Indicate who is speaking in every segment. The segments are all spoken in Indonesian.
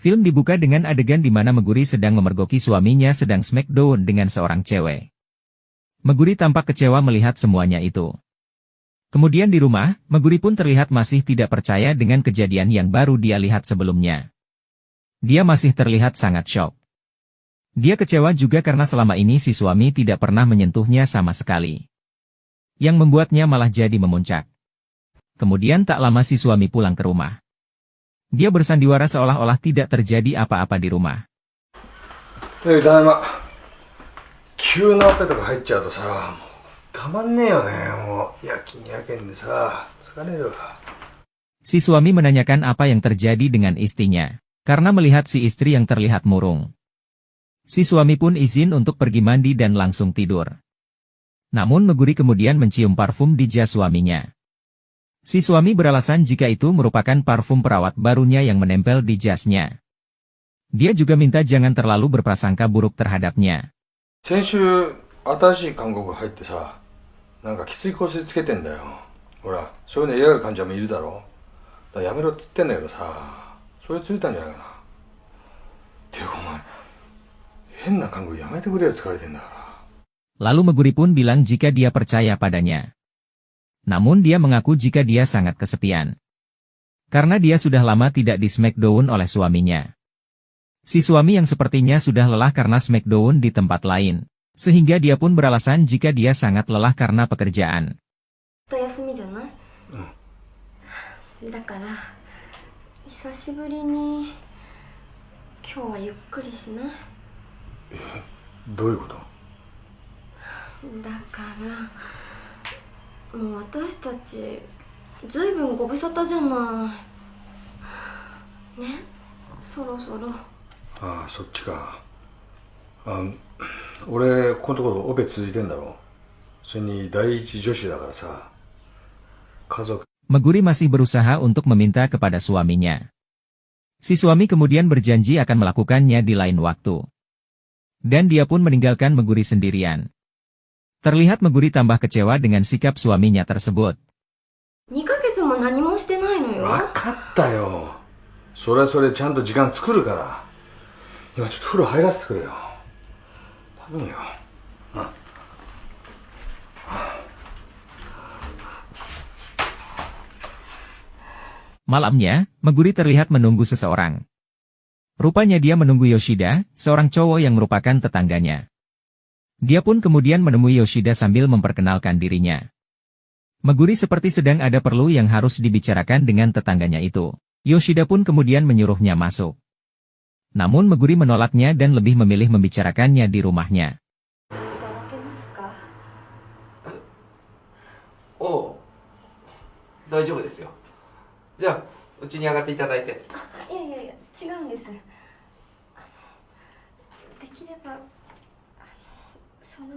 Speaker 1: Film dibuka dengan adegan di mana Meguri sedang memergoki suaminya sedang smackdown dengan seorang cewek. Meguri tampak kecewa melihat semuanya itu. Kemudian di rumah, Meguri pun terlihat masih tidak percaya dengan kejadian yang baru dia lihat sebelumnya. Dia masih terlihat sangat syok. Dia kecewa juga karena selama ini si suami tidak pernah menyentuhnya sama sekali. Yang membuatnya malah jadi memuncak. Kemudian tak lama si suami pulang ke rumah. Dia bersandiwara seolah-olah tidak terjadi apa-apa di rumah. Si suami menanyakan apa yang terjadi dengan istrinya, karena melihat si istri yang terlihat murung. Si suami pun izin untuk pergi mandi dan langsung tidur. Namun Meguri kemudian mencium parfum di jas suaminya. Si suami beralasan jika itu merupakan parfum perawat barunya yang menempel di jasnya. Dia juga minta jangan terlalu berprasangka buruk terhadapnya. Lalu Meguri pun bilang jika dia percaya padanya. Namun dia mengaku jika dia sangat kesepian. Karena dia sudah lama tidak di smackdown oleh suaminya. Si suami yang sepertinya sudah lelah karena smackdown di tempat lain. Sehingga dia pun beralasan jika dia sangat lelah karena pekerjaan. Meguri masih berusaha untuk meminta kepada suaminya. Si suami kemudian berjanji akan melakukannya di lain waktu. Dan dia pun meninggalkan Meguri sendirian. Terlihat Meguri tambah kecewa dengan sikap suaminya tersebut. Malamnya, Meguri terlihat menunggu seseorang. Rupanya dia menunggu Yoshida, seorang cowok yang merupakan tetangganya. Dia pun kemudian menemui Yoshida sambil memperkenalkan dirinya. Meguri seperti sedang ada perlu yang harus dibicarakan dengan tetangganya itu. Yoshida pun kemudian menyuruhnya masuk. Namun Meguri menolaknya dan lebih memilih membicarakannya di rumahnya.
Speaker 2: Oh, 大丈夫ですよ。じゃあ、うちに上がっていただいて。いやいやいや、違うんです。できれば、その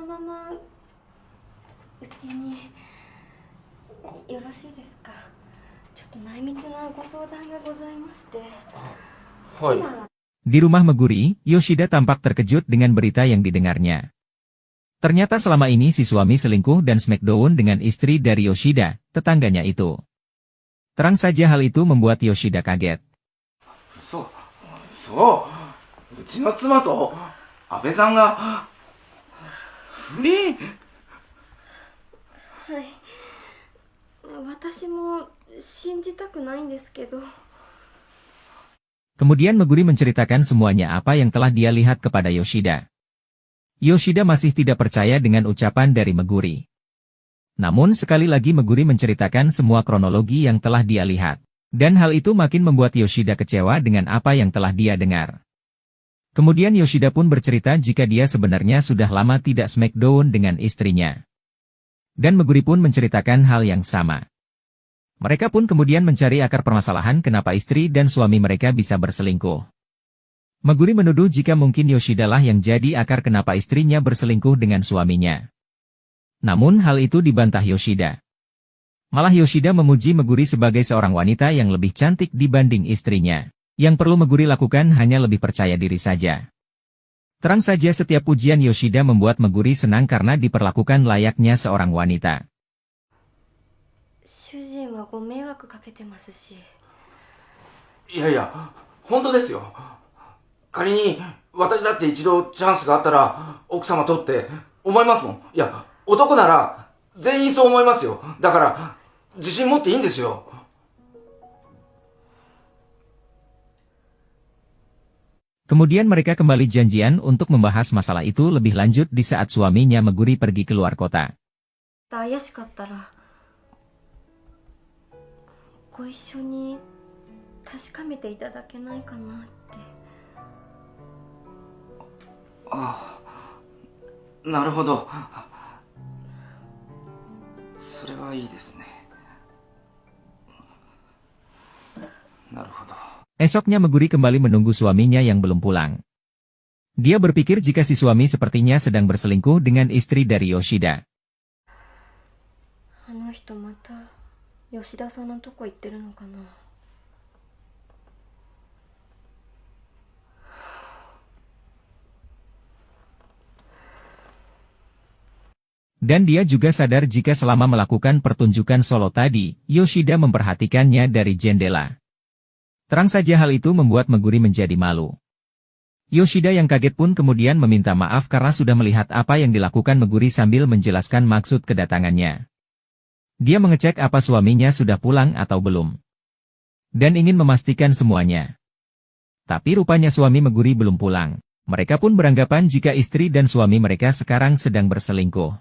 Speaker 2: ままうちによろしいですか。ちょっと内密なご相談がございまして。はい。
Speaker 1: Di rumah Meguri, Yoshida tampak terkejut dengan berita yang didengarnya. Ternyata selama ini si suami selingkuh dan smackdown dengan istri dari Yoshida, tetangganya itu. Terang saja hal itu membuat Yoshida kaget. Kemudian Meguri menceritakan semuanya apa yang telah dia lihat kepada Yoshida. Yoshida masih tidak percaya dengan ucapan dari Meguri. Namun sekali lagi Meguri menceritakan semua kronologi yang telah dia lihat. Dan hal itu makin membuat Yoshida kecewa dengan apa yang telah dia dengar. Kemudian Yoshida pun bercerita jika dia sebenarnya sudah lama tidak smackdown dengan istrinya. Dan Meguri pun menceritakan hal yang sama. Mereka pun kemudian mencari akar permasalahan kenapa istri dan suami mereka bisa berselingkuh. Meguri menuduh jika mungkin Yoshida lah yang jadi akar kenapa istrinya berselingkuh dengan suaminya. Namun hal itu dibantah Yoshida. Malah Yoshida memuji Meguri sebagai seorang wanita yang lebih cantik dibanding istrinya. Yang perlu Meguri lakukan hanya lebih percaya diri saja. Terang saja setiap pujian Yoshida membuat Meguri senang karena diperlakukan layaknya seorang wanita.
Speaker 3: いやいや、本当ですよ。仮に私だって一度チャンスがあったら奥様とって思いますもん。いや、男なら全員そう思いますよ。だから自信持っていいんですよ。
Speaker 1: Kemudian mereka kembali janjian untuk membahas masalah itu lebih lanjut di saat suaminya Meguri pergi keluar kota.
Speaker 2: 怪しかったらご一緒に確かめていただけないかなって。
Speaker 3: ああ、なるほど。それはいいですね。なるほど。
Speaker 1: Esoknya Meguri kembali menunggu suaminya yang belum pulang. Dia berpikir jika si suami sepertinya sedang berselingkuh dengan istri dari Yoshida.
Speaker 2: あの人また吉田さんのとこ行ってるのかな。
Speaker 1: Dan dia juga sadar jika selama melakukan pertunjukan solo tadi, Yoshida memperhatikannya dari jendela. Terang saja hal itu membuat Meguri menjadi malu. Yoshida yang kaget pun kemudian meminta maaf karena sudah melihat apa yang dilakukan Meguri sambil menjelaskan maksud kedatangannya. Dia mengecek apa suaminya sudah pulang atau belum. Dan ingin memastikan semuanya. Tapi rupanya suami Meguri belum pulang. Mereka pun beranggapan jika istri dan suami mereka sekarang sedang berselingkuh.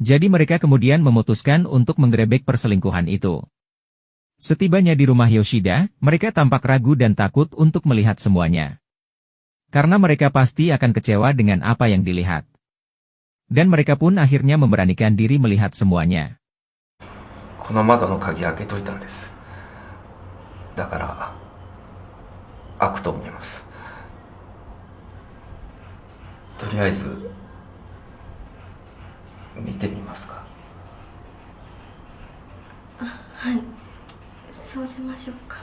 Speaker 1: Jadi mereka kemudian memutuskan untuk menggerebek perselingkuhan itu. Setibanya di rumah Yoshida, mereka tampak ragu dan takut untuk melihat semuanya. Karena mereka pasti akan kecewa dengan apa yang dilihat. Dan mereka pun akhirnya memberanikan diri melihat semuanya.
Speaker 3: この窓の鍵開けといたんです。だから開くと思います。とりあえず見てみますか。
Speaker 2: はい、そうしましょうか。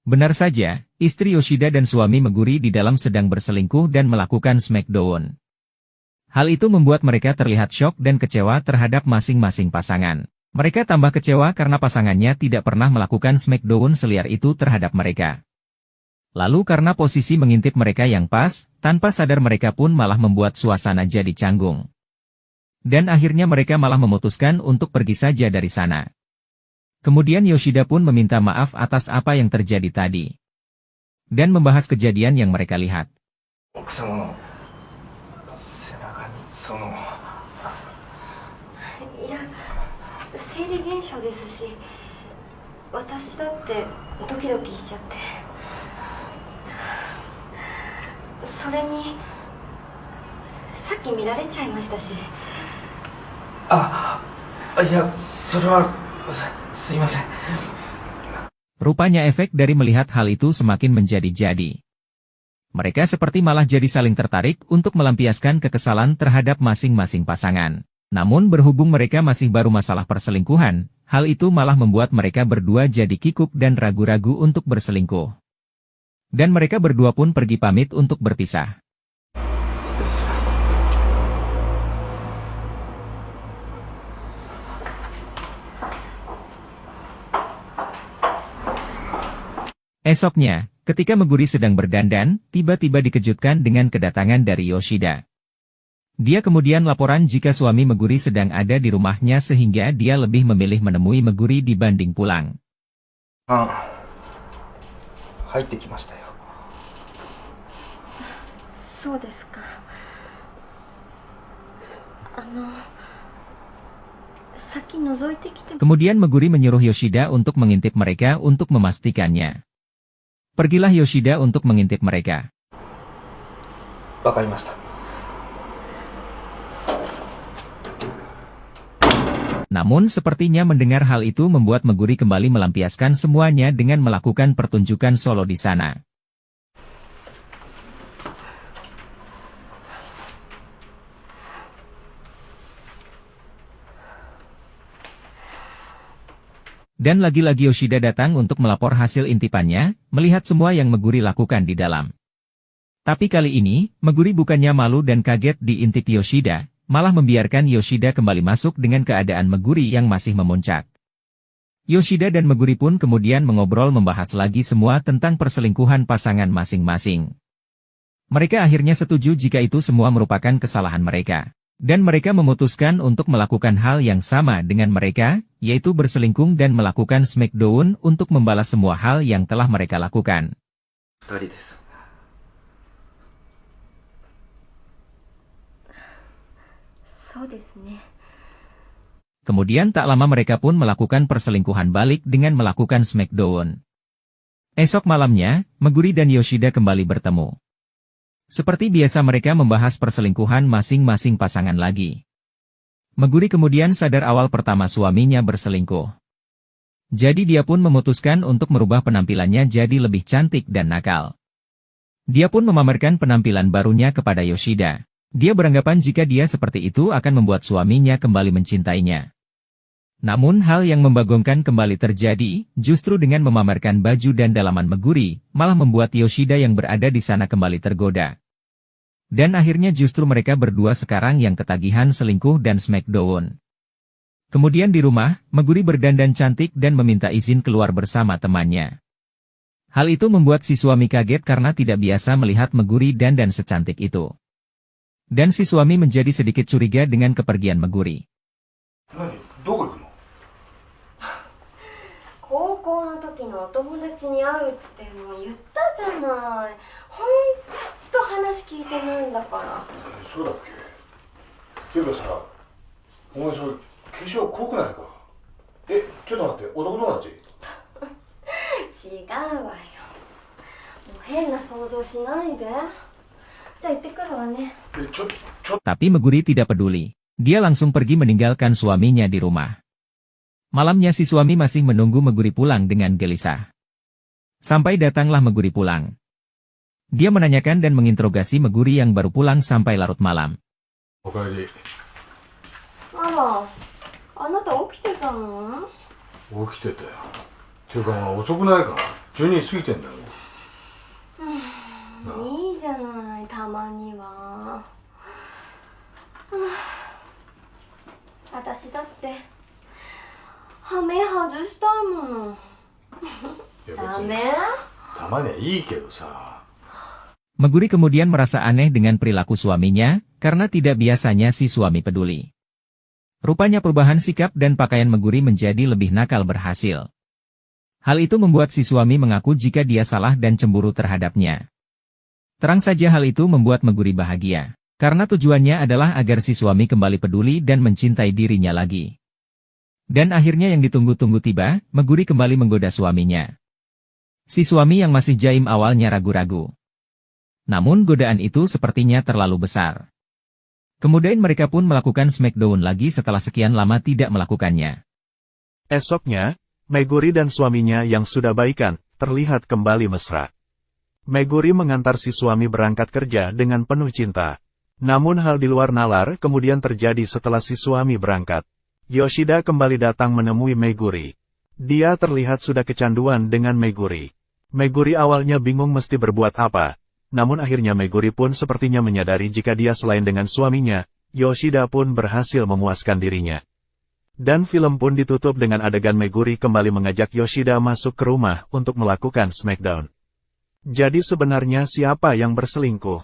Speaker 1: Benar saja, istri Yoshida dan suami Meguri di dalam sedang berselingkuh dan melakukan smackdown. Hal itu membuat mereka terlihat syok dan kecewa terhadap masing-masing pasangan. Mereka tambah kecewa karena pasangannya tidak pernah melakukan smackdown seliar itu terhadap mereka. Lalu karena posisi mengintip mereka yang pas, tanpa sadar mereka pun malah membuat suasana jadi canggung. Dan akhirnya mereka malah memutuskan untuk pergi saja dari sana. Kemudian Yoshida pun meminta maaf atas apa yang terjadi tadi. Dan membahas kejadian yang mereka lihat.
Speaker 3: 奥様の背中にその。
Speaker 2: いや、生理現象ですし、私だってドキドキしちゃって。それにさっき見られちゃいましたし。
Speaker 3: あ、いや、それはすいません。
Speaker 1: Rupanya efek dari melihat hal itu semakin menjadi-jadi. Mereka seperti malah jadi saling tertarik untuk melampiaskan kekesalan terhadap masing-masing pasangan. Namun berhubung mereka masih baru masalah perselingkuhan, hal itu malah membuat mereka berdua jadi kikuk dan ragu-ragu untuk berselingkuh. Dan mereka berdua pun pergi pamit untuk berpisah. Esoknya, ketika Meguri sedang berdandan, tiba-tiba dikejutkan dengan kedatangan dari Yoshida. Dia kemudian laporan jika suami Meguri sedang ada di rumahnya sehingga dia lebih memilih menemui Meguri dibanding pulang.
Speaker 3: 入ってきましたよ。
Speaker 2: そうですか。先覗いてきて。
Speaker 1: Kemudian Meguri menyuruh Yoshida untuk mengintip mereka untuk memastikannya. Pergilah Yoshida untuk mengintip mereka.
Speaker 3: わかりました。
Speaker 1: Namun sepertinya mendengar hal itu membuat Meguri kembali melampiaskan semuanya dengan melakukan pertunjukan solo di sana. Dan lagi-lagi Yoshida datang untuk melapor hasil intipannya, melihat semua yang Meguri lakukan di dalam. Tapi kali ini, Meguri bukannya malu dan kaget diintip Yoshida, malah membiarkan Yoshida kembali masuk dengan keadaan Meguri yang masih memuncak. Yoshida dan Meguri pun kemudian mengobrol membahas lagi semua tentang perselingkuhan pasangan masing-masing. Mereka akhirnya setuju jika itu semua merupakan kesalahan mereka. Dan mereka memutuskan untuk melakukan hal yang sama dengan mereka, yaitu berselingkuh dan melakukan smackdown untuk membalas semua hal yang telah mereka lakukan.
Speaker 3: 二人です。
Speaker 2: そうですね。
Speaker 1: Kemudian tak lama mereka pun melakukan perselingkuhan balik dengan melakukan smackdown. Esok malamnya, Meguri dan Yoshida kembali bertemu. Seperti biasa mereka membahas perselingkuhan masing-masing pasangan lagi. Meguri kemudian sadar awal pertama suaminya berselingkuh. Jadi dia pun memutuskan untuk merubah penampilannya jadi lebih cantik dan nakal. Dia pun memamerkan penampilan barunya kepada Yoshida. Dia beranggapan jika dia seperti itu akan membuat suaminya kembali mencintainya. Namun hal yang membagongkan kembali terjadi, justru dengan memamerkan baju dan dalaman Meguri, malah membuat Yoshida yang berada di sana kembali tergoda. Dan akhirnya justru mereka berdua sekarang yang ketagihan selingkuh dan smackdown. Kemudian di rumah, Meguri berdandan cantik dan meminta izin keluar bersama temannya. Hal itu membuat si suami kaget karena tidak biasa melihat Meguri dandan secantik itu. Dan si suami menjadi sedikit curiga dengan kepergian Meguri.
Speaker 4: どこ行くの？
Speaker 2: 高校の時のお友達に会うってもう言ったじゃない。ほんと話聞いてないんだから。
Speaker 4: そうだっけ？ていうかさ、お前それ化粧濃くないか？ちょっと待って、男友達？
Speaker 2: 違うわよ。もう変な想像しないで。じゃあ行ってくるわね。
Speaker 1: Tapi Meguri tidak peduli. Dia langsung pergi meninggalkan suaminya di rumah. Malamnya si suami masih menunggu Meguri pulang dengan gelisah. Sampai datanglah Meguri pulang. Dia menanyakan dan menginterogasi Meguri yang baru pulang sampai larut malam.
Speaker 4: おかえり。
Speaker 2: あら、あなた起きてたの？
Speaker 4: 起きてたよ。ていうか遅くないか？12時過ぎてんだよ。
Speaker 2: いいじゃない、たまには。私だって羽目外したいもの。ダメ？
Speaker 4: たまにはいいけどさ。
Speaker 1: Meguri kemudian merasa aneh dengan perilaku suaminya, karena tidak biasanya si suami peduli. Rupanya perubahan sikap dan pakaian Meguri menjadi lebih nakal berhasil. Hal itu membuat si suami mengaku jika dia salah dan cemburu terhadapnya. Terang saja hal itu membuat Meguri bahagia, karena tujuannya adalah agar si suami kembali peduli dan mencintai dirinya lagi. Dan akhirnya yang ditunggu-tunggu tiba, Meguri kembali menggoda suaminya. Si suami yang masih jaim awalnya ragu-ragu. Namun godaan itu sepertinya terlalu besar. Kemudian mereka pun melakukan smackdown lagi setelah sekian lama tidak melakukannya.
Speaker 5: Esoknya, Meguri dan suaminya yang sudah baikan, terlihat kembali mesra. Meguri mengantar si suami berangkat kerja dengan penuh cinta. Namun hal di luar nalar kemudian terjadi setelah si suami berangkat. Yoshida kembali datang menemui Meguri. Dia terlihat sudah kecanduan dengan Meguri. Meguri awalnya bingung mesti berbuat apa. Namun akhirnya Meguri pun sepertinya menyadari jika dia selain dengan suaminya, Yoshida pun berhasil memuaskan dirinya. Dan film pun ditutup dengan adegan Meguri kembali mengajak Yoshida masuk ke rumah untuk melakukan smackdown. Jadi sebenarnya siapa yang berselingkuh?